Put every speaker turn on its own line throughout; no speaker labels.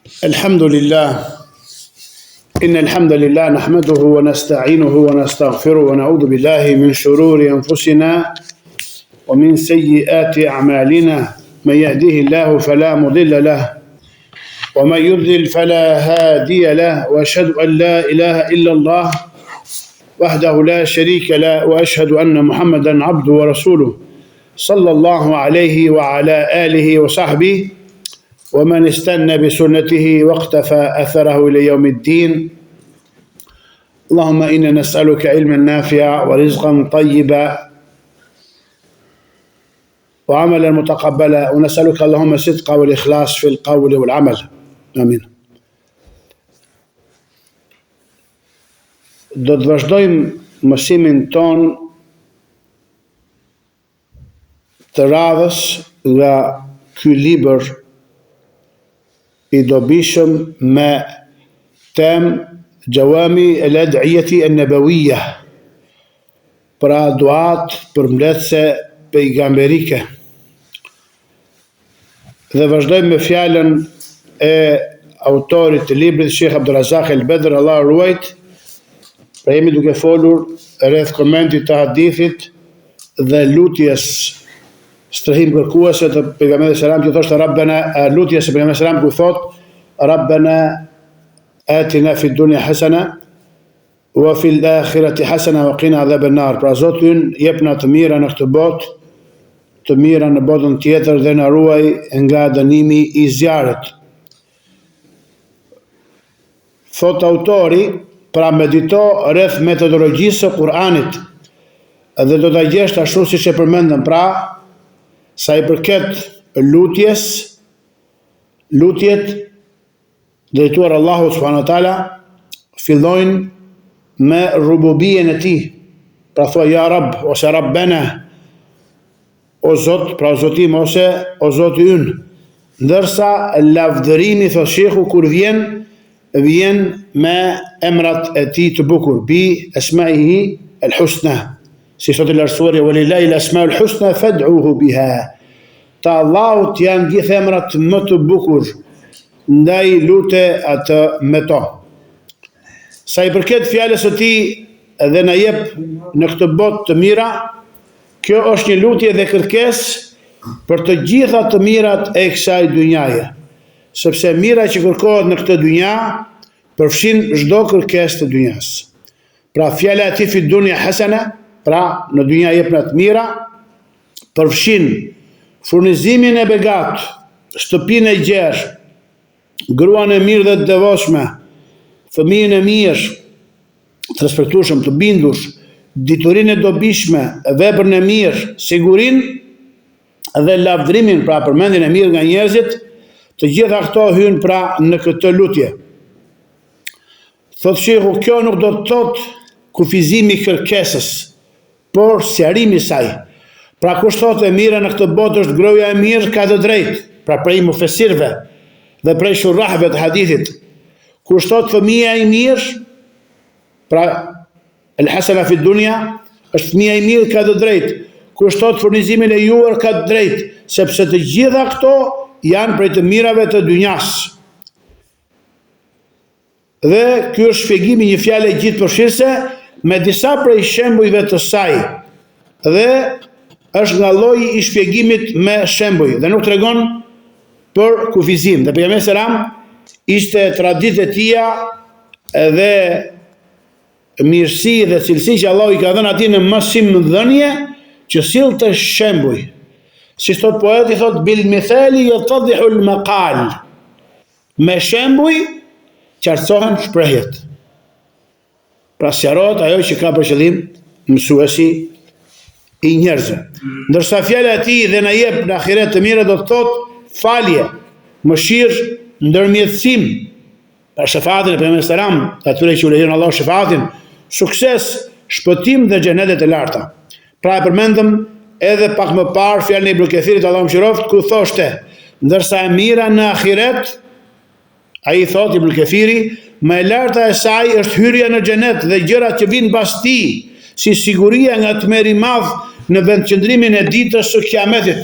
الحمد لله إن الحمد لله نحمده ونستعينه ونستغفره ونعوذ بالله من شرور أنفسنا ومن سيئات أعمالنا من يهديه الله فلا مضل له ومن يضلل فلا هادي له وأشهد أن لا إله إلا الله وحده لا شريك له وأشهد أن محمدا عبده ورسوله صلى الله عليه وعلى آله وصحبه ومن استنى بسنته واقتفى أثره إلى يوم الدين. اللهم إنا نسألك علما نافعا ورزقا طيبا وعملا متقبلا ونسألك اللهم الصدق والإخلاص في القول والعمل. آمين. Do të vazhdojmë mësimin ton të radhës nga ky libër i dobishëm me temë Gjawami el-Ad'iyati an-Nabawiyya, pra duat përmbledhëse pejgamberike. Dhe vazhdojmë me fjalën e autorit të librit, Sheikh Abdulrazak El-Bedr, Allah ruajt. Pra jemi duke folur rreth komentit të hadithit dhe lutjes strehim kërkuese të pejgamberit selam që thoshte Rabbana, lutjes së pejgamberit selam ku thot Rabbana atina fid dunya hasana wa fil akhirati hasana wa qina adhaban nar. Pra Zoti ynë jepna të mira në këtë botë, të mira në botën tjetër dhe na ruaj nga dënimi i zjarrit. Thot autori, pra medito rreth metodologjisë së Kur'anit dhe do ta gjesh ashtu siç e përmendëm, pra sa i përket lutjet drejtuar Allahut subhanahu wa taala fillojnë me rububien e tij. Pra thua ja Rabb ose Rabbena, o Zot, pra Zotim ose o Zoti ynë. Ndërsa lavdërimi, thot shehu, kur vjen me emrat e tij të bukur, bi esmaihi el-husna. Si thot i lartësuari, walillahi al-asmaul husna fad'uhu biha. Ta Allahut janë gjithë emrat më të bukur, ndaj lute atë me to. Sa i përket fjalës së tij dhe na jep në këtë botë të mira, kjo është një lutje dhe kërkesë për të gjitha të mirat e kësaj dynjaje. Sepse mira që kërkohet në këtë dynja përfshin çdo kërkesë të dynjas. Pra fjala e tij fi dunya hasana, pra në dynja jepna të mira, përfshin furnizimin e begat, shtëpinë e gjerë, gruan e mirë dhe të devotshme, fëmijën e mirë, të respektueshëm, të bindur, diturinë e dobishme, veprën e mirë, sigurinë dhe lavdrimin, pra përmendjen e mirë nga njerëzit. Të gjitha këto hynë pra në këtë lutje. Thot shehu, kjo nuk do të thot kufizimi kërkesës, por sqarimi i saj. Pra kush thotë e mira në këtë botë është groja e mirë, ka të drejtë, pra prej mufesirve dhe prej shurrahve të hadithit. Kush thotë fëmia i mirë, pra el hasana fi dunya, është fëmia i mirë, ka të drejtë. Kush thotë furnizimin e juar, ka të drejtë, sepse të gjitha këto janë prej të mirave të dynjas. Dhe ky është shpjegimi një fjale gjithëpërfshirëse me disa prej shembujve të saj. Dhe është nga lloji i shpjegimit me shembuj dhe nuk tregon për kufizim. Dhe pejgamberi selam ishte traditë e tija dhe mirësi dhe cilësi që Allah i ka dhënë atij në mësimdhënie që sillte shembuj. Si thot poeti, thot bil mithali yatadhihu al-maqal. Me shembuj qartësohen shprehjet. Pra sqarohet ajo që ka për qëllim mësuesi i njerëzve. Ndërsa fjala e tij dhe na jep në ahiret të mira do të thot falje, mëshirë, ndërmjetësim, pra shefatin e pejgamberit selam, atyre që u lejon Allah shefatin, sukses, shpëtim dhe xhenetet e larta. Pra e përmendëm edhe pak më parë fjalën e Ibn Kathirit, Allahu mëshiroft, ku thoshte, ndërsa e mira në ahiret, ai thot Ibn Kathiri, më e larta e saj është hyrja në xhenet dhe gjërat që vinë pas tij, si siguria nga tmerri i madh në vendqëndrimin e ditës së Kiametit.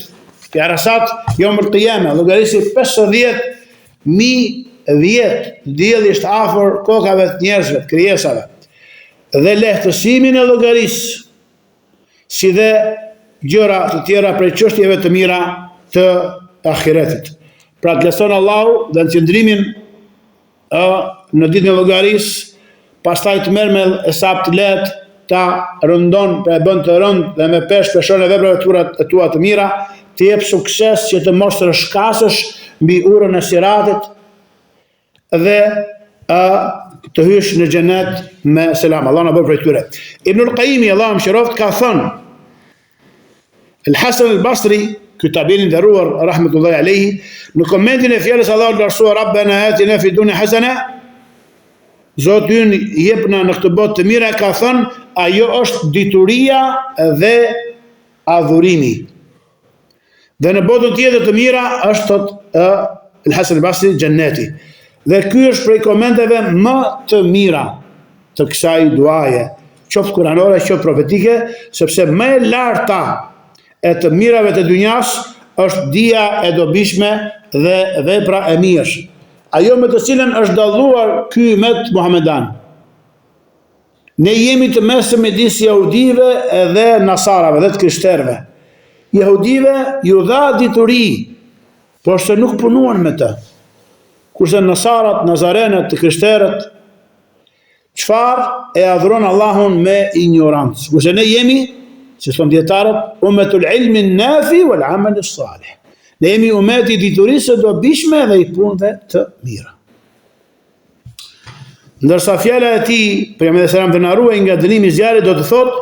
Fi arasat yawm al-qiyamah, llogarisë 50.000 vjet dielli është afër kokave të njerëzve, të krijesave, dhe lehtësimin e llogarisë, si dhe gjëra të tjera prej çështjeve të mira të ahiretit. Pra të leson Allahu dhe në qëndrimin në ditën e llogarisë, pastaj të merr me hesab të lehtë, ta rëndon, pra e bën të rënd dhe me peshon e veprave e tua të mira, të jep sukses që të mos rëshkasësh mbi urën e siratit dhe të hysh në xhenet me selam. Allah na bëj prej tyre. Ibnul Qayyimi, Allahu mëshiroft, ka thënë, El-Hasan el-Basri, ky tabin i nderuar rahmetullahi alayhi, në komentin e fjalës Allahu lartësuar Rabbana atina fid dunya hasana, Zoti ynë jepna në këtë botë të mira, ka thënë, ajo është dituria dhe adhurimi. Dhe në botën tjetër të mira është, thot El-Hasan el-Basri, xhenneti. Dhe ky është prej komenteve më të mira të kësaj duaje, qoftë kuranore, qoftë profetike, sepse më e larta e të mirave të dynjas është dia e dobishme dhe vepra e mirë. Ajo me të cilën është dalluar ky ummet muhamedan. Ne jemi të mesëm midis jahudive dhe nasarave dhe të krishterëve. Jahudive ju dha dituri, por se nuk punuan me të. Kurse nasarat, nazarenët, të krishterët, çfarë e adhuron Allahun me ignorancë. Kurse ne jemi, si thon dietarët, ummetul ilmi nafi wal amal salih. Ne jemi umeti diturisë së dobishme dhe i punëve të mira. Ndërsa fjala e tij, pejgamberi sallallahu alajhi wasallam, të na ruaj nga dënimi i zjarrit, do të thotë: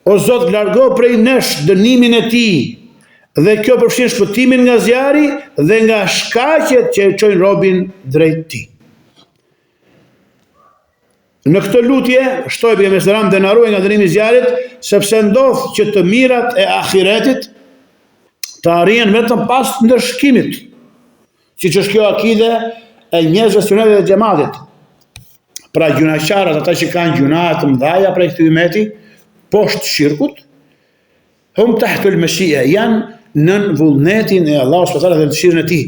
O Zot, largo prej nesh dënimin e tij. Dhe kjo përfshin shpëtimin nga zjarri dhe nga shkaqet që e çojnë robin drejt tij. Në këtë lutje, shtoj pejgamberi sallallahu alajhi wasallam të na ruaj nga dënimi i zjarrit, sepse ndodh që të mirat e ahiretit të arrihen vetëm pas ndërshkimit, siç është kjo akide e njerëzve sunetit dhe xhamatit. Pra gjunaqarët, ata që kanë gjuna të mëdha prej këtij ummeti, poshtë shirkut, hum tahtul mashia, janë nën vullnetin e Allahut subhanahu wa taala dhe dëshirën e tij.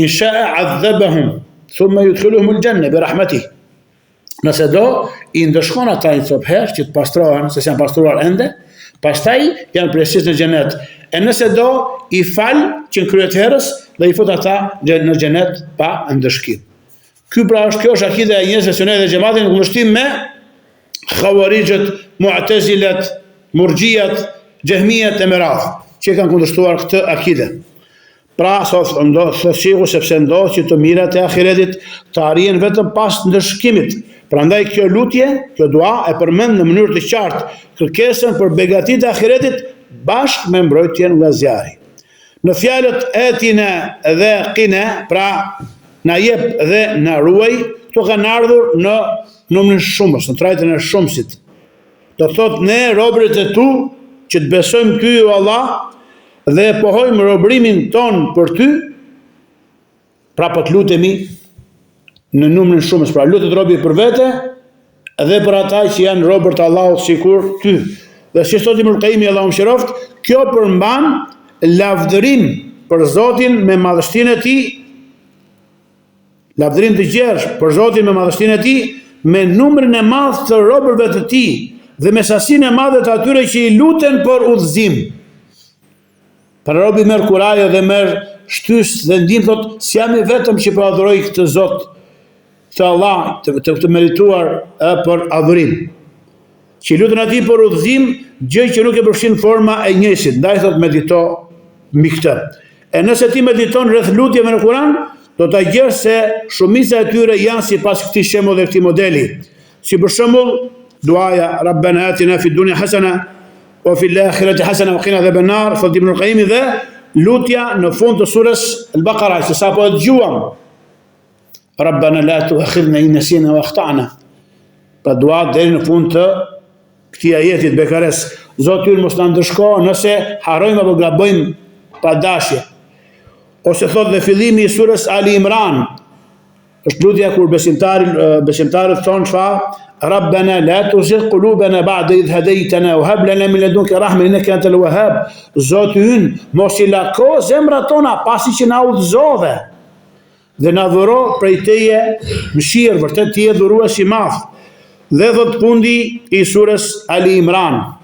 In sha'a 'adhabahum thumma yudkhiluhum al-janna bi rahmatih. Nëse do, i ndëshkon ata një copë herë që të pastrohen, se janë pastruar ende, pastaj janë plotësisht në xhenet. E nëse do, i fal që në kryet herës dhe i fut ata në xhenet pa ndëshkim. Kjo është akida e njerëzve sunet dhe xhamatit në kundërshtim me Khawarijët, Mu'tazilet, Murxhijat, Jahmiyat e meradh, që kanë kundërshtuar këtë akide. Pra, shiku sepse ndodh që të mirat e ahiretit të arrihen vetëm pas ndërshkimit. Prandaj kjo lutje, kjo dua e përmend në mënyrë të qartë kërkesën për begatitë e ahiretit bashkë me mbrojtjen nga zjarri. Në fjalët etina dhe qina, pra na jep dhe na ruaj, këto kanë ardhur në numrin shumës, në trajtën e shumësit. Do thotë ne robërit e tu që të besojmë ty o Allah dhe pohojmë robrimin ton për ty, pra po të lutemi në numrin shumës, pra lutet robi për vete dhe për ata që janë robër të Allahut sikur ty. Dhe si thot Ibnul Qayyimi, Allahu mëshiroft, kjo përmban lavdërim për Zotin me madhështinë e tij, lavdërim të gjerë për Zotin me madhështinë e tij, me numrin e madh të robërve të tij dhe me sasinë e madhe të atyre që i luten për udhëzim. Për robi merr kuraje dhe merr shtys dhe ndim, thot, si jam i vetëm që po adhuroj këtë Zot, të Allah, të merituar për adhurim. Që i lutën atij për udhëzim, gjë që nuk e përfshin forma e njësit, ndaj thot medito mbi këtë. E nëse ti mediton rreth lutjeve në Kur'an, do ta gjesh se shumica e tyre janë sipas këtij shembulli dhe këtij modeli. Si për shembull, duaja Rabbana atina fid dunya hasana wa fil akhirati hasana wa qina adhaban nar, thot Ibnul Qayyim, dhe lutja në fund të surës Al-Baqara, që sapo e dëgjuam, Rabbana la tu'akhidhna in nasina wa akhta'na. Pa dua deri në fund të këtij ajeti të Bekares, Zoti ynë mos na ndëshko nëse harrojmë apo gabojmë pa dashje. Ose thot dhe fillimi i surës Ali Imran, është lutja kur besimtarët thonë çfarë? Rabbana la tuzigh qulubana ba'da idh hadaytana wa hab lana min ladunka rahma innaka antal wahhab. Zoti ynë mos I lako zemrat tona pasi që na udhëzove. dhe na dhuro prej teje mëshirë, vërtet ti je dhurues i madh. Dhe thot fundi i surës Ali Imran,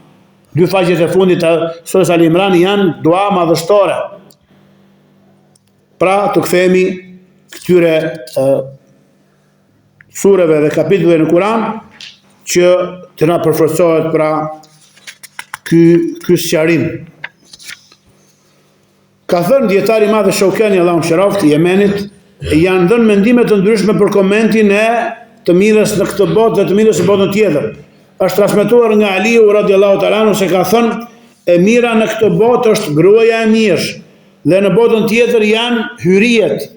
2 faqet e fundit të surës Ali Imran janë dua madhështore. Pra të kthehemi këtyre sureve dhe kapitulleve në Kur'an që të na përforcohet pra ky sqarim. Ka thënë dietari i madh Shaukani Allahu mëshiroft i Yemenit, janë dhënë mendime të ndryshme për komentin e të mirës në këtë botë dhe të mirës në botën tjetër. Është transmetuar nga Aliu radiallahu ta'ala anhu se ka thënë e mira në këtë botë është gruaja e mirë dhe në botën tjetër janë hyrijet,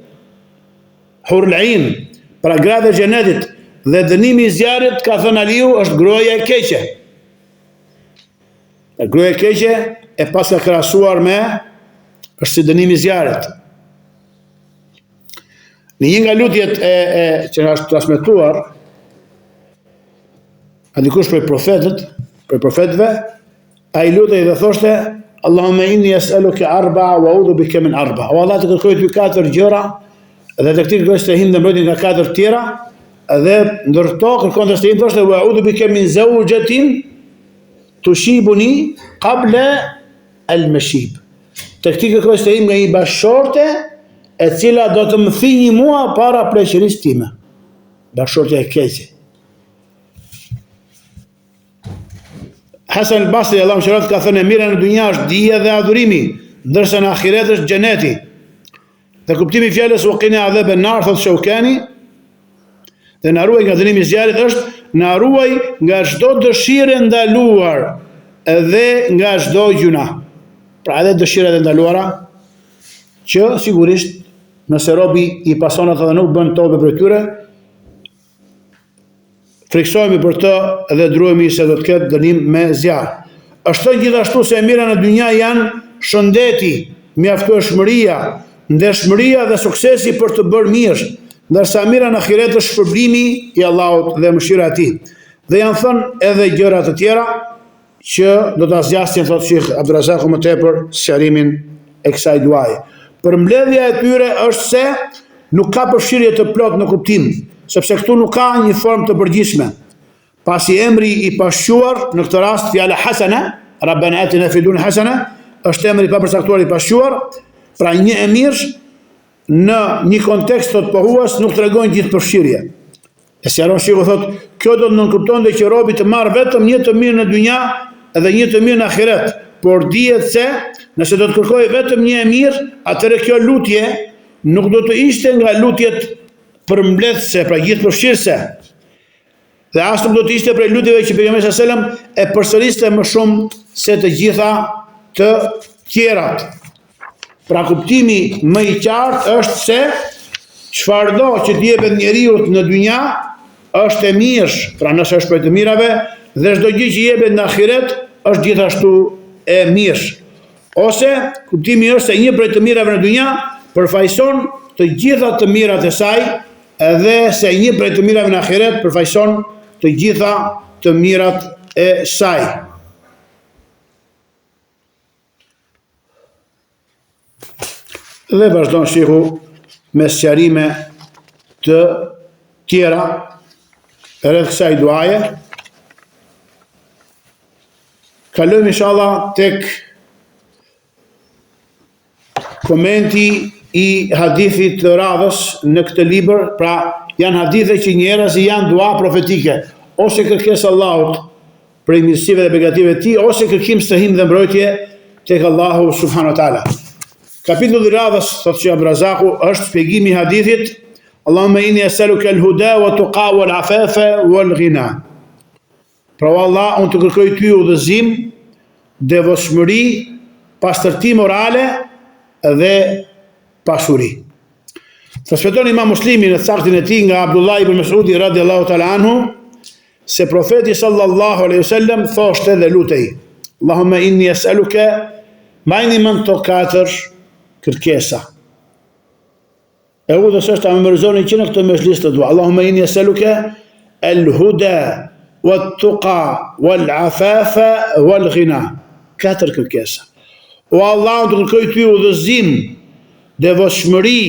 hurul ain, pra gratë e xhenetit, dhe dënimi i zjarrit, ka thënë Aliu, është gruaja e keqe. Gruaja e keqe e pas ka krahasuar me është si dënimi i zjarrit. Në një nga lutjet që është transmetuar, a dikush prej profetëve, ai lutej dhe thoshte Allahumma inni as'aluka arba'a wa a'udhu bika min arba'a. O Allah, të kërkoj ty 4 gjëra dhe të këtij kërkoj strehim dhe mbrojtje nga 4 tjera, dhe ndërto kërkon të strehim thoshte wa a'udhu bika min zawjatin tushibuni qabla al-mashib. Të këtij kërkoj strehim nga një bashkëshorte e cila do të më thinjë mua para pleqërisë time. Bashkëshortja e keqe. Hasan al-Basri Allahu mëshiroft ka thënë mira në dunja është dija dhe adhurimi, ndërsa në ahiret është xheneti. Dhe kuptimi i fjalës waqina adhab an-nar, thot Shaukani, dhe na ruaj nga dënimi i zjarrit është na ruaj nga çdo dëshirë e ndaluar dhe nga çdo gjuna. Pra edhe dëshirat e ndaluara që sigurisht nëse robi i pason ato dhe nuk bën tobe për tyre, friksohemi për të dhe druhemi se do të ketë dënim me zjarr. Është gjithashtu se mira në dynja janë shëndeti, mjaftueshmëria, ndershmëria dhe suksesi për të bërë mirë, ndërsa mira në ahiret është shpërblimi i Allahut dhe mëshira e tij. Dhe janë thënë edhe gjëra të tjera që do ta zgjastin thotë Sheikh Abdulrazak më tepër sqarimin e kësaj duaje. Përmbledhja e tyre është se nuk ka përfshirje të plot në kuptim, sepse këtu nuk ka një formë të përgjithshme. Pasi emri i pashquar, në këtë rast fjala hasana, Rabbana atina fid dunya hasana, është emri i papërcaktuar i pashquar, pra një e mirë në një kontekst të pohues nuk tregon gjithë përfshirje. E sqaron Sheikhu thotë, kjo do të nënkuptonte që robi të marrë vetëm një të mirë në dynja dhe një të mirë në ahiret, por dihet se nëse do të kërkojë vetëm një e mirë, atëherë kjo lutje nuk do të ishte nga lutjet përmbledhse, pra gjithë përfshirëse. Dhe as nuk do të ishte prej lutjeve që pejgamberi sallallahu alajhi wasallam e përsëriste më shumë se të gjitha të tjerat. Pra kuptimi më i qartë është se çfarëdo që t'i jepet njeriu në dynja është e mirë, pra nëse është prej të mirave, dhe çdo gjë që jepet në ahiret është gjithashtu e mirë. Ose kuptimi është se një prej të mirave në dynja përfaqëson të gjitha të mirat e saj, edhe se një prej të mirave në ahiret përfaqëson të gjitha të mirat e saj. Dhe vazhdon Sheikhu me sqarime të tjera rreth kësaj duaje. Kalojmë inshallah tek komenti i hadithit të radhës në këtë libër. Pra janë hadithe që njerëz janë dua profetike, ose kërkesë Allahut prej mirësive dhe begative të tij, ose kërkim strehim dhe mbrojtje tek Allahu subhanahu wa taala. Kapitulli i radhës, thotë Sheikh Abdulrazaku, është shpjegimi i hadithit Allahumma inni as'aluka al-huda wa tuqa wal afafa wal ghina. Pra Allah, unë të kërkoj ty udhëzim, devotshmëri, pastërti morale dhe pasuri. Transmeton Imam Muslimi në saktin e tij nga Abdullah ibn Mas'udi radhiyallahu ta'ala anhu se profeti sallallahu alaihi wasallam thoshte dhe lutej Allahumma inni as'aluka majni mën të 4 kërkesa. E udhës është ta memorizoni që në këtë mezhlis të dua. Allahumma inni as'aluka al-huda wat-tuqa wal-afafa wal-ghina. 4 kërkesa. O Allah, unë të kërkoj ty udhëzim, devotshmëri,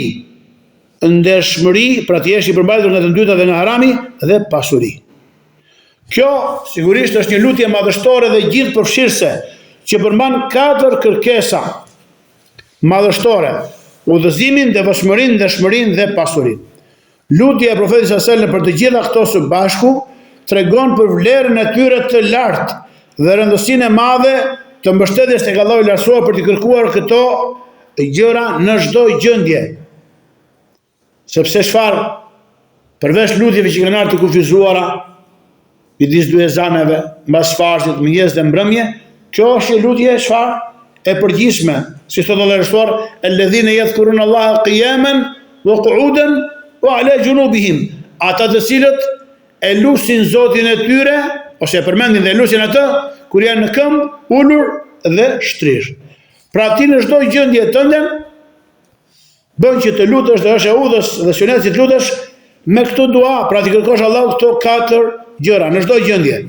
ndershmëri, pra të jesh i përmbajtur nga të dyta dhe nga harami, dhe pasuri. Kjo sigurisht është një lutje madhështore dhe gjithëpërfshirëse, që përmban 4 kërkesa madhështore: udhëzimin, devotshmërinë, ndershmërinë dhe pasurinë. Lutja e profetit sallallahu alajhi wasallam për të gjitha këto së bashku tregon për vlerën e tyre të lartë dhe rëndësinë e madhe të mbështetjes tek Allahu i lartësuar për të kërkuar këto gjëra në çdo gjendje. Sepse çfarë? Përveç lutjeve që kanë ardhur të kufizuara midis dy ezaneve, mbas farzit, mëngjes dhe mbrëmje, kjo është një lutje çfarë? E përgjithshme, si thotë Allahu i lartësuar, alladhina yadhkuruna Allaha qiyaman wa qu'udan wa ala junubihim. Ata të cilët e lusin Zotin e tyre, ose e përmendin dhe lusin atë, kur janë në këmbë, ulur dhe shtrirë. Pra ti në çdo gjendje tënde, bën që të lutesh dhe është e udhës dhe sunet që të lutesh me këto dua, pra ti kërkosh Allahut këto 4 gjëra në çdo gjendje.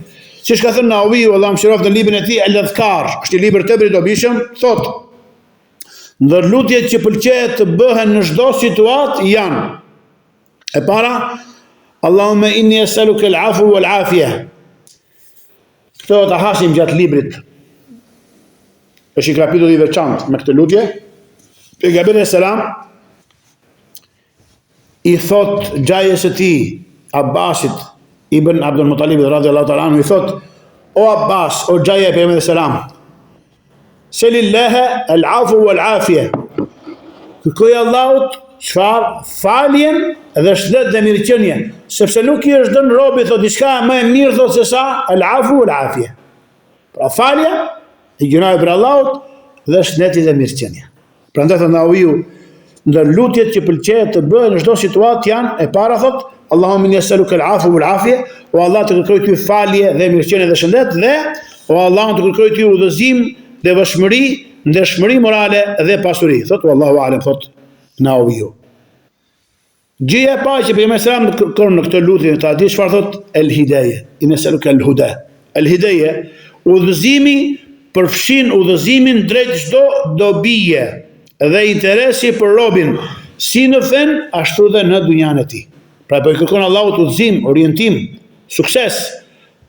Siç ka thënë Nawawi, Allahu mëshiroft në librin e tij Al-Adhkar, është një libër tepër i dobishëm, thotë: ndër lutjet që pëlqejet të bëhen në çdo situatë janë: e para, Allahumma inni as'aluka al-'afwa wal-'afiyah. Këto ta hasim gjatë librit. Është një kapitull i veçantë me këtë lutje. Pejgamberi selam i thot xhajes së tij Abbasit ibn Abdul Muttalib radhiyallahu ta'ala anhu, i thot: o Abbas, o xhaja e Pejgamberit selam, selillaha al-'afwa wal-'afiyah. Kërkoj Allahut çfarë? Faljen dhe shëndet dhe mirëqenie, sepse nuk i është dhënë robit thot diçka më e mirë thot se sa al-'afwa wal-'afiyah. Pra falja i gjunave për Allahut dhe shëndeti dhe mirëqenia. Prandaj thot Nawawiu, ndër lutjet që pëlqejet të bëhen në çdo situatë janë: e para thot Allahumma inni as'aluka al-'afwa wal-'afiyah, o Allah të kërkoj ty falje dhe mirëqenie dhe shëndet, dhe o Allah të kërkoj ty udhëzim, devotshmëri, ndershmëri morale dhe pasuri. Thot wallahu a'lam, thot Nawawiu. Gjëja e parë që Pejgamberi selam kërkon në këtë lutje, ta di çfarë thot? El-hidayah. Inni as'aluka al-huda. El-hidayah, udhëzimi, përfshin udhëzimin drejt çdo dobije dhe interesi për robin, si në fen ashtu dhe në dynjan e tij. Pra po i kërkon Allahut udhëzim, orientim, sukses.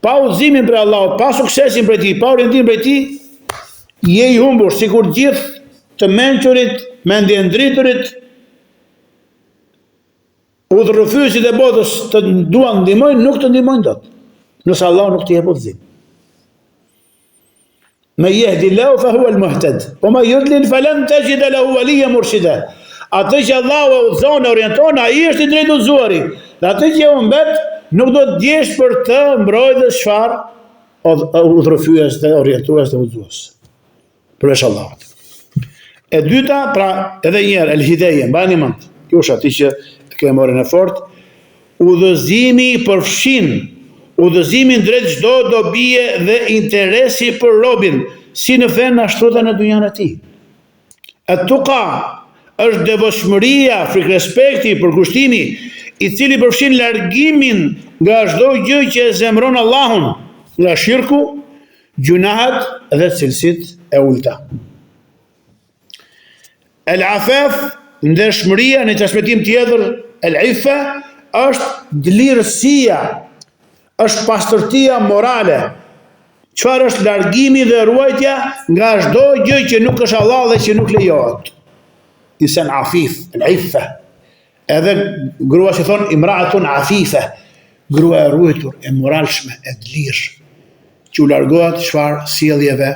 Pa udhëzimin për Allahut, pa suksesin për tij, pa orientimin për tij, je i humbur sikur gjithë të mençurit, mendje ndriturit, udhërrëfyesit e botës të duan ndihmojnë, nuk të ndihmojnë dot, nëse Allah nuk t'i jep udhëzim. Men yahdillahu fa huwa al-muhtad, wa man yudlil falan tajid lahu waliyyan murshida. Atë që Allahu e udhëzon, orienton, ai është i drejtë udhëzuari. Dhe atë që humbet, nuk do të djesh për të mbrojtës çfarë? Udhërrëfyes dhe orientues dhe udhëzues. Përveç Allahut. E dyta, pra edhe një herë, el-hidayah, mbani mend. Kjo është aty që ke morën e fortë. Udhëzimi përfshin udhëzimin drejt çdo dobie dhe interesi për robin, si në fen ashtu dhe në dynjan e tij. At-tuqa është devotshmëria, frikërespekti, përkushtimi, i cili përfshin largimin nga çdo gjë që e zemron Allahun, nga shirku, gjunahet dhe cilësitë e ulta. El-afaf, ndershmëria, në transmetim tjetër, el-iffa, është dlirësia, është pastërtia morale. Çfarë është largimi dhe ruajtja nga çdo gjë që nuk është halal dhe që nuk lejohet. Insan afif, el-iffa. Edhe grua që thon imra'atun afifa, grua e ruajtur, e moralshme, e dlirshme, që u largohet çfarë sjelljeve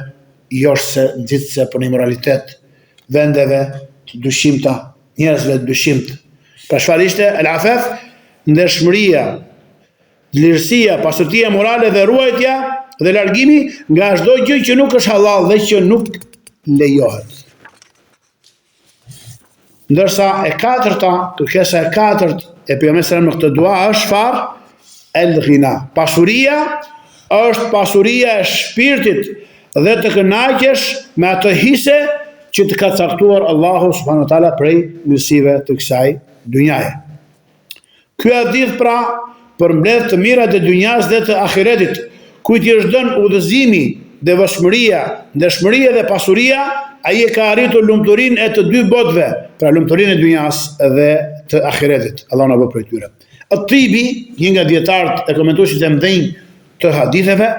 joshse, nxitse për immoralitet, vendeve të dyshimta, njerëzve të dyshimtë. Pra çfarë ishte el-afaf? Ndershmëria, dlirësia, pastërtia morale dhe ruajtja dhe largimi nga çdo gjë që nuk është halal dhe që nuk lejohet. Ndërsa e katërta, kërkesa e katërt e Pejgamberit në këtë dua është çfarë? El-ghina. Pasuria është pasuria e shpirtit dhe të kënaqesh me atë hise që të ka caktuar Allahu subhanahu wa taala prej mirësive të kësaj dynjaje. Ky hadith pra përmbledh të mirat e dynjas dhe të ahiretit, kujt i është dhënë udhëzimi, devotshmëria, ndershmëria dhe pasuria, ai e ka arritur lumturinë e të dy botëve, pra lumturinë e dynjas dhe të ahiretit. Allah na bëj prej tyre. At-Tibi, një nga dietarët e komentuesit e mëdhenj të haditheve,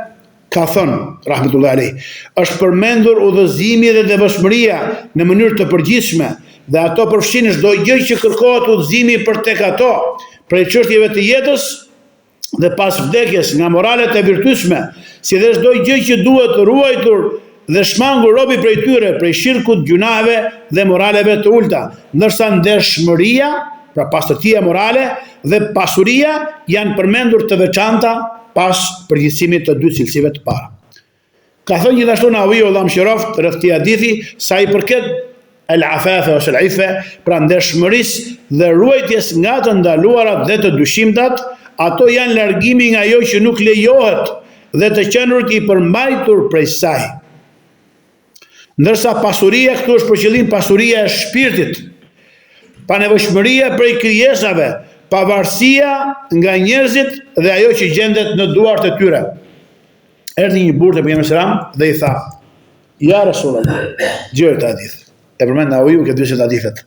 ka thënë, rahmetullahi alayh, është përmendur udhëzimi dhe devotshmëria në mënyrë të përgjithshme, dhe ato përfshin çdo gjë që kërkohet udhëzimi për tek ato, prej çështjeve të jetës dhe pas vdekjes, nga moralet e virtytshme, si dhe çdo gjë që duhet ruajtur dhe shmangur robi prej tyre, prej shirkut, gjunave dhe moraleve të ulta, ndërsa ndershmëria, pra pastërtia morale dhe pasuria janë përmendur të veçanta pas përgjithësimit të dy cilësive të para. Ka thënë gjithashtu Nawawiu Allahu mëshiroft rreth këtij hadithi sa i përket al-afafa ose al-ifa, pra ndershmërisë dhe ruajtjes nga të ndaluarat dhe të dyshimtat, ato janë largimi nga ajo që nuk lejohet dhe të qenurit i përmbajtur prej saj. Ndërsa pasuria këtu është për qëllim pasuria e shpirtit, panevojshmëria prej krijesave, pavarësia nga njerëzit dhe ajo që gjendet në duart e tyre. Erdhi një burrë te pejgamberi sallallahu alajhi wasallam dhe i tha: "Ja Rasulullah, gjëra të hadith." E përmend Nawawiu këtë dy hadithet.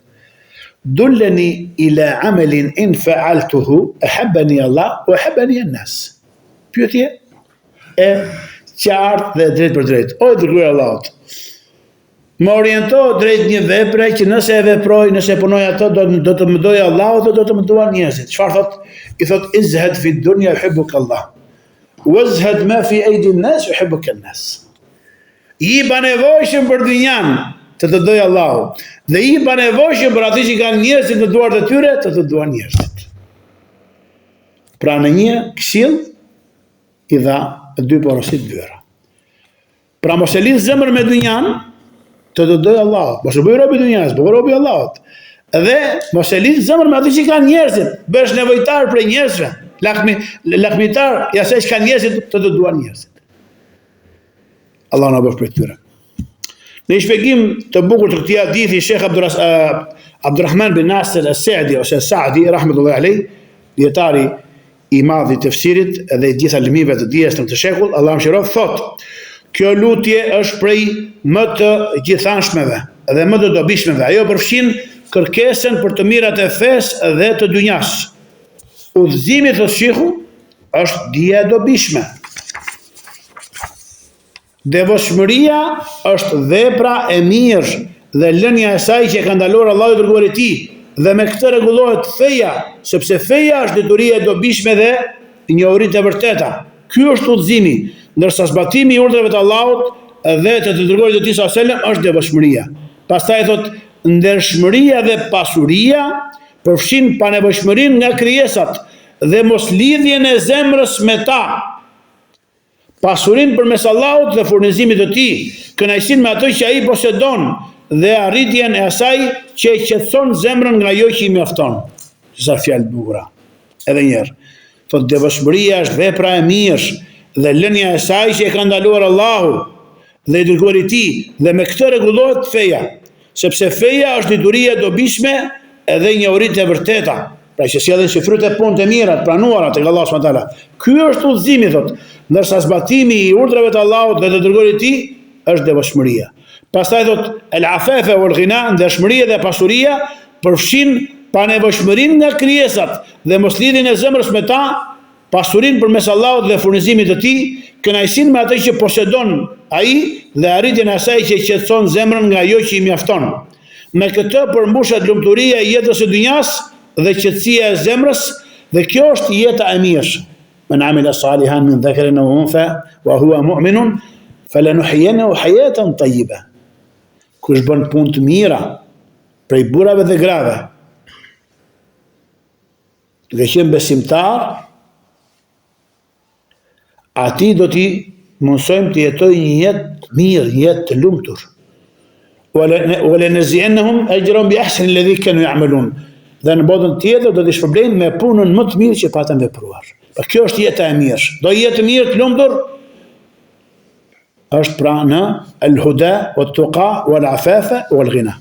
"Dulleni ila amalin in fa'altuhu ahabbani Allah wa ahabbani an-nas." Pyetje e qartë dhe drejt për drejt. O i dërguar i Allahut, më oriento drejt një vepre që nëse e veproj, nëse punoj ato, do të më dojë Allahu dhe do të më duan njerëzit. Çfarë thot? I thot: "Izhad fi dunya yuhibbuka Allah. Wazhad ma fi aydi an-nas yuhibbuka an-nas." I banevojshëm për dynjan, të dojë Allahu, dhe i banevojshëm për atë që kanë njerëzit në duart e tyre, të duan njerëzit. Pra në një këshill i dha dy porosi të dyra. Pra mos e lidh zemrën me dynjan, të dojë Allahut, mos u bëj rob i dynjas, bëj rob i Allahut. Dhe mos e lidh zemrën me atë që kanë njerëzit, bësh nevojtar për njerëzve, lakmitar i asaj që kanë njerëzit, të duan njerëzit. Allah na bëf për tyre. Në një shpjegim të bukur të këtij hadithi, Sheikh Abdurrahman bin Nasir as-Sa'di ose Sa'di rahmetullahi alayh, dietari i madh i tefsirit dhe i gjitha lëmive të dijes në këtë shekull, Allah mëshiroft, thotë: "Kjo lutje është prej më të gjithanshmeve dhe më të dobishmeve. Ajo përfshin kërkesën për të mirat e fesë dhe të dynjas. Udhëzimi, thotë Sheikhu, është dija e dobishme. Devotshmëria është vepra e mirë dhe lënia e saj që ka ndaluar Allahu i dërguari i tij, dhe me këtë rregullohet feja, sepse feja është detyria e dobishme dhe njohuritë e vërteta. Ky është udhëzimi, ndërsa zbatimi i urdhrave të Allahut dhe të dërguarit të tij sallallahu alajhi wasallam është devotshmëria." Pastaj thotë: "Ndershmëria dhe pasuria përfshin panevojshmërinë nga krijesat dhe moslidhjen e zemrës me ta, pasurinë përmes Allahut dhe furnizimit të tij, kënaqësinë me atë që ai posedon dhe arritjen e asaj që e qetëson zemrën nga ajo që i mjafton." Sa fjalë bukura. Edhe një herë. Thotë: "Devotshmëria është vepra e mirë dhe lënia e saj që e ka ndaluar Allahu dhe i dërguari i tij, dhe me këtë rregullohet feja, sepse feja është detyria e dobishme edhe njohuritë e vërteta, pra që sjellin si fryt e punët e mira të pranuara tek Allahu subhanahu wa taala. Ky është udhëzimi, thotë, ndërsa zbatimi i urdhrave të Allahut dhe të dërguarit të tij është devotshmëria." Pastaj thotë: "El-afafa wal-ghina", ndershmëria dhe pasuria përfshin panevojshmërinë nga krijesat dhe moslidhjen e zemrës me ta, pasurinë përmes Allahut dhe furnizimit të tij, kënaqësinë me atë që posedon ai dhe arritjen e asaj që qetëson zemrën nga ajo që i mjafton. Me këtë përmbushet lumturia e jetës së dynjas dhe qetësia e zemrës, dhe kjo është jeta e mirë. "Men amila salihan min dhakarin aw untha wa huwa mu'minun falanuhyiyannahu hayatan tayyiba." Kush bën punë të mira prej burrave dhe grave, dhe qenë besimtar, ati do t'i mundsojmë të jetoj një jetë mirë, një jetë të lumtur. "Walanaziyannahum ajrahum bi ahsani alladhi kanu ya'malun." Dhe në botën tjetër do t'i shpërblejmë me punën më të mirë që patën vepruar. Pa kjo është jeta e mirë. Do jetë mirë të lumtur është pra në al-huda wat-tuqa wal-afafa wal-ghina.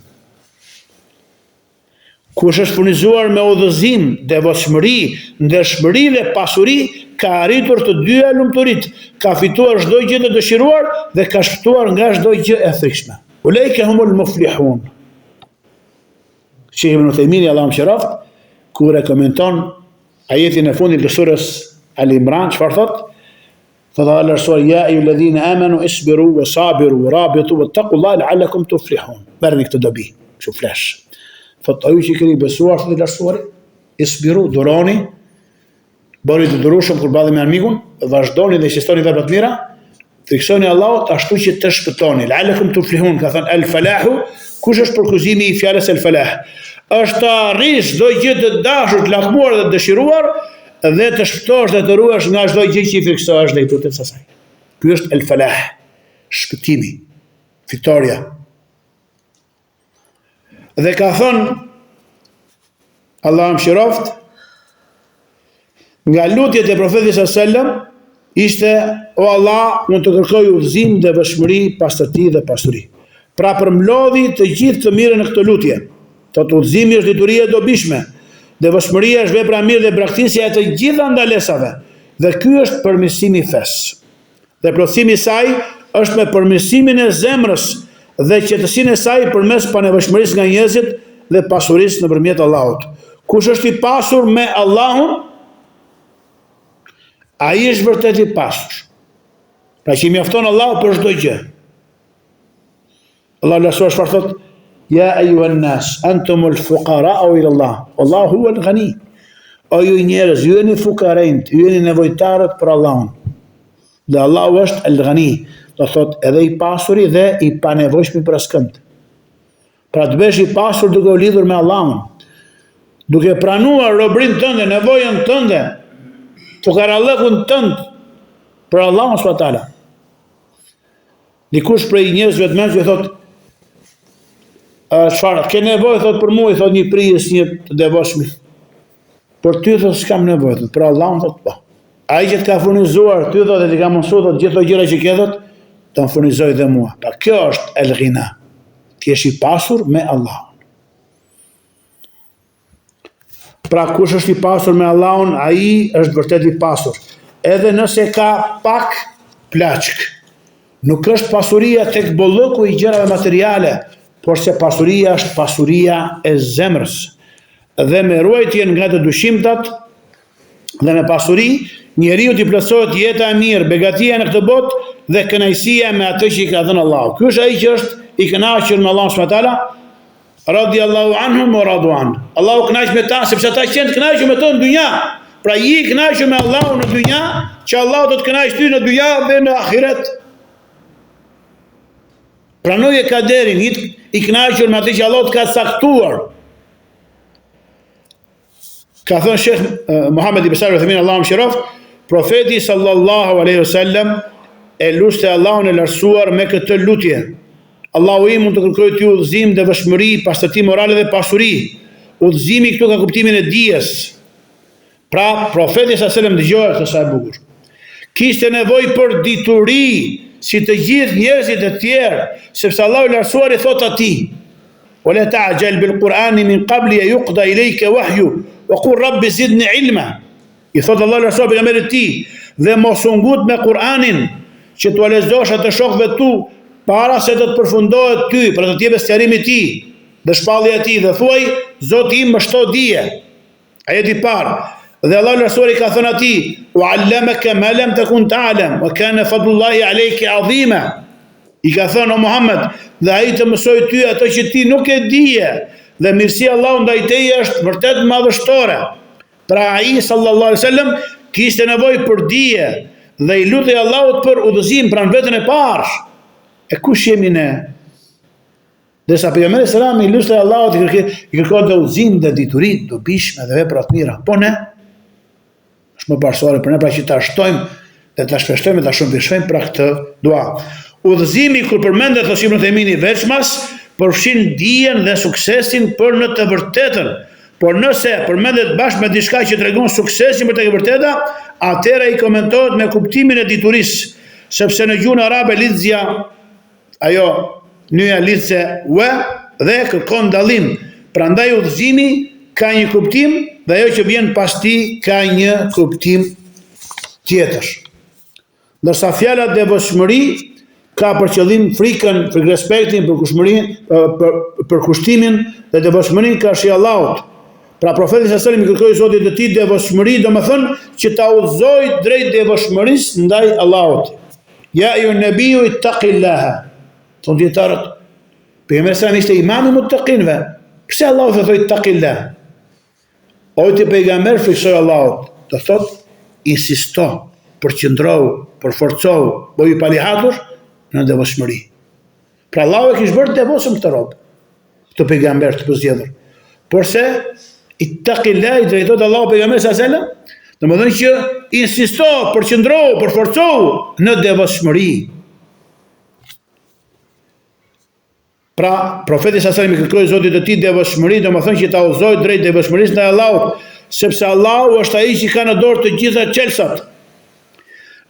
Kush është furnizuar me udhëzim, devotshmëri, ndershmëri dhe pasuri, ka arritur të dyja lumturit, ka fituar çdo gjë të dëshiruar dhe ka shpëtuar nga çdo gjë e thikshme. Ulaika humul muflihun. Sheikh Ibn Uthaymeen, Allahu mëshiroft, kur e komenton ajetin e fundit të surës Al-Imran, çfarë thot? Thot Allah Rasul, ja ayyuhalladhina amanu isbiru wa sabiru wa rabitu wattaqullaha la'allakum tuflihun. Merrni këtë dobi, kështu flesh. Thot ju që keni besuar, thot Rasuli, isbiru, duroni, bëni të durueshëm kur balleni me armikun, vazhdoni dhe shistoni vepra të mira, fiksoni Allahut ashtu që të shpëtoni. La'allakum tuflihun, ka thënë al-falahu, kush është përkuzimi i fjalës al-falah? Është të arrish çdo gjë të dashur, të lakmuar dhe të dëshiruar dhe të shpëtosh dhe të ruhesh nga çdo gjë që i fiksohesh dhe i tutet sasaj. Ky është el-falah, shpëtimi, fitoria. Dhe ka thënë Allah mëshiroft, nga lutjet e profetit sallallahu alajhi wasallam ishte: o Allah, unë të kërkoj udhëzim dhe vëshmëri pas të ti dhe pasuri. Pra përmlodhi të gjithë të mirë në këtë lutje. Thot udhëzimi është dituria e dobishme, dhe vëshmëria është vepra mirë dhe braktisja e të gjitha ndalesave. Dhe ky është përmirësimi i fesë. Dhe plotësimi i saj është me përmirësimin e zemrës dhe qetësinë e saj përmes panevojshmërisë nga njerëzit dhe pasurisë nëpërmjet Allahut. Kush është i pasur me Allahun, ai është vërtet i pasur. Pra që i mjafton Allahu për çdo gjë. Allah lasua çfarë thot? Ja ayyuhan nas, antumul fuqara'u ila Allah. Allahu huwal ghani. O ju njerëz, ju jeni fukarejt, ju jeni nevojtarët për Allahun. Dhe Allahu është el-ghani, do thot edhe i pasuri dhe i panevojshmi për askënd. Pra të bësh i pasur duke u lidhur me Allahun, duke pranuar robrinë tënde, nevojën tënde, fukarallëkun tënd për Allahun subhanahu wa taala. Dikush prej njerëzve të mëshirë thot: çfarë ke nevojë, thot për mua, i thot një prijes, një të devotshëm. Për ty thot s'kam nevojë, thot për Allahun thot po. Ai që të ka furnizuar ty thot dhe të ka mësuar thot gjithë ato gjëra që ke thot, të më furnizoj dhe mua. Pra kjo është el-ghina. Ti je i pasur me Allahun. Pra kush është i pasur me Allahun, ai është vërtet i pasur. Edhe nëse ka pak plaçk. Nuk është pasuria tek bollëku i gjërave materiale, por se pasuria është pasuria e zemrës. Dhe me ruajtjen nga të dyshimtat dhe me pasuri, njeriu t'i plotësohet jeta e mirë, begatia në këtë botë dhe kënaqësia me atë që i ka dhënë Allahu. Ky është ai që është i kënaqur me Allahun subhanahu wa taala, radiyallahu anhum wa radu an. Allahu kënaq me ta sepse ata janë të kënaqur me to në dynja. Pra i kënaqur me Allahun në dynja, që Allahu do të kënaqë ty në dynja dhe në ahiret. Pranoje kaderin, i kënaqur me atë që Allah të ka caktuar. Ka thënë Shekh Muhammed ibn Salih al-Uthaymeen, Allahu mëshiroft, profeti sallallahu alaihi wasallam e lutte Allahun e lartësuar me këtë lutje: Allahu im, mund të kërkoj ty udhëzim dhe vëshmëri, pastërti morale dhe pasuri. Udhëzimi këtu ka kuptimin e dijes. Pra profeti sallallahu alaihi wasallam dëgjoi këtë sa e bukur. Kishte nevojë për dituri, si të gjithë njerëzit e tjerë, sepse Allahu i lartësuar i thot atij: "Wala ta'jal bil Qur'ani min qabli an yuqda ilayka wahyu wa qul rabbi zidni ilma." I thot Allahu i lartësuar pejgamberit të tij, dhe mos u ngut me Kur'anin që t'u lexosh atë shokëve tu para se të të përfundohet ty, për të t'jepes sqarimi i tij dhe shpallja e tij, dhe thuaj: Zoti im më shto dije. Ajeti i parë. Dhe Allah Rasuli ka thënë atij: "U'allamaka ma lam takun ta'lam wa kana fadlullahi 'alayka 'azima." I ka thënë: "O Muhammed, dhe ai të mësoi ty ato që ti nuk e dije, dhe mirësia e Allahut ndaj teje është vërtet madhështore." Pra ai sallallahu alaihi wasallam kishte nevojë për dije dhe i lutej Allahut për udhëzim pranë vetën e parë. E kush jemi ne? Desa pejgamberi sallallahu alaihi wasallam i lutej Allahut, i kërkonte udhëzim dhe dituri të dobishme dhe vepra të mira. Po ne është më parsorë për ne, pra që ta shtojmë dhe ta shpeshtojmë dhe ta shëmbishojmë pra këtë dua. Udhëzimi kur përmendet thos Ibn Thaymini veçmas përfshin dijen dhe suksesin për në të vërtetën. Por nëse përmendet bashkë me diçka që tregon suksesin për të vërteta, atëra i komentohet me kuptimin e diturisë, sepse në gjuhën arabe lidzja, ajo nyja lidhse wa dhe kërkon dallim. Prandaj udhëzimi ka një kuptim dhe ajo që vjen pas tij ka një kuptim tjetër. Ndërsa fjala devotshmëri ka për qëllim frikën, respektin, për kushtimin dhe devotshmërinë ka shi Allahut. Pra profeti sallallahu alaihi wasallam i kërkoi Zotit të tij devotshmëri, domethënë që ta udhëzoi drejt devotshmërisë ndaj Allahut. Ja ju nabiu ittaqillaha. Thonë dietarët, pejgamberi sa ishte imam i muttaqinëve. Pse Allahu thoi ittaqillah? O ti pejgamber fiksoi Allahut, do thotë insisto, përqendrou, përforcou, bëj i palihatur në devotshmëri. Pra Allahu e kishte bërë devotshëm këtë rob, këtë pejgamber të përzgjedhur. Porse ittaqillah i drejtohet Allahu pejgamberit sallallahu alajhi wasallam, domethënë që insisto, përqendrou, përforcou në devotshmëri. Pra, profeti sallallahu alajhi wasallam i kërkoi Zotit të tij devotshmëri, domethënë që ta udhëzoi drejt devotshmërisë ndaj Allahut, sepse Allahu është ai që ka në dorë të gjitha çelësat.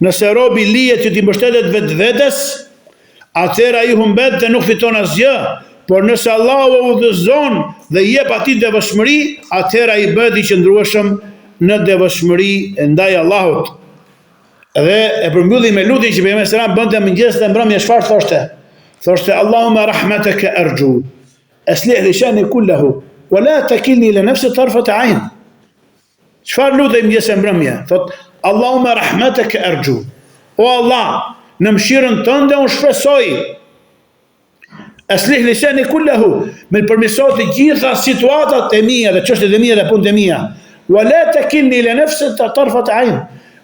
Nëse robi lihet që t'i mbështetet vetvetes, atëherë ai humbet dhe nuk fiton asgjë. Por nëse Allahu e udhëzon dhe jep atij devotshmëri, atëherë ai bëhet i qëndrueshëm në devotshmëri ndaj Allahut. Dhe e përmbylli me lutjen që pejgamberi sallallahu alajhi wasallam bënte mëngjes dhe mbrëmje, çfarë thoshte? Thoshte Allahumma rahmataka arju, aslih li shani kullahu, wa la takilni ila nafsi tarfat ayn. Çfarë lutej mëngjes e mbrëmje? Thot Allahumma rahmataka arju. O Allah, në mëshirën tënde unë shpresoj. Aslih lisani kullahu, me përmirëso të gjitha situatat e mia dhe çështjet e mia dhe punët e mia. Wa la takilni ila nafsi tarfat ayn.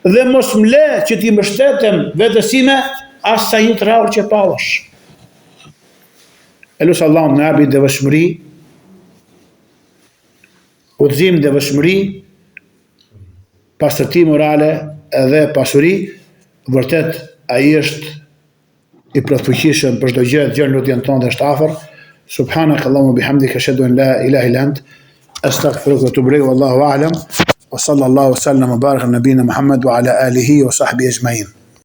Dhe mos më le që t'i mbështetem vetes time as sa një trahur që pallash. Elus Allahu na abi devotshmëri, udhëzim devotshmëri, pastërti morale edhe pasuri. Vërtet ai është i plotfuqishëm për çdo gjë, gjën lutjen tonë është afër. Subhanakallahumma bihamdika ashhadu an la ilaha illa ant astaghfiruka wa atubu ilayk, wallahu a'lam. Wa sallallahu wa sallam wa baraka ala nabiyyina Muhammad wa ala alihi wa sahbihi ajma'in.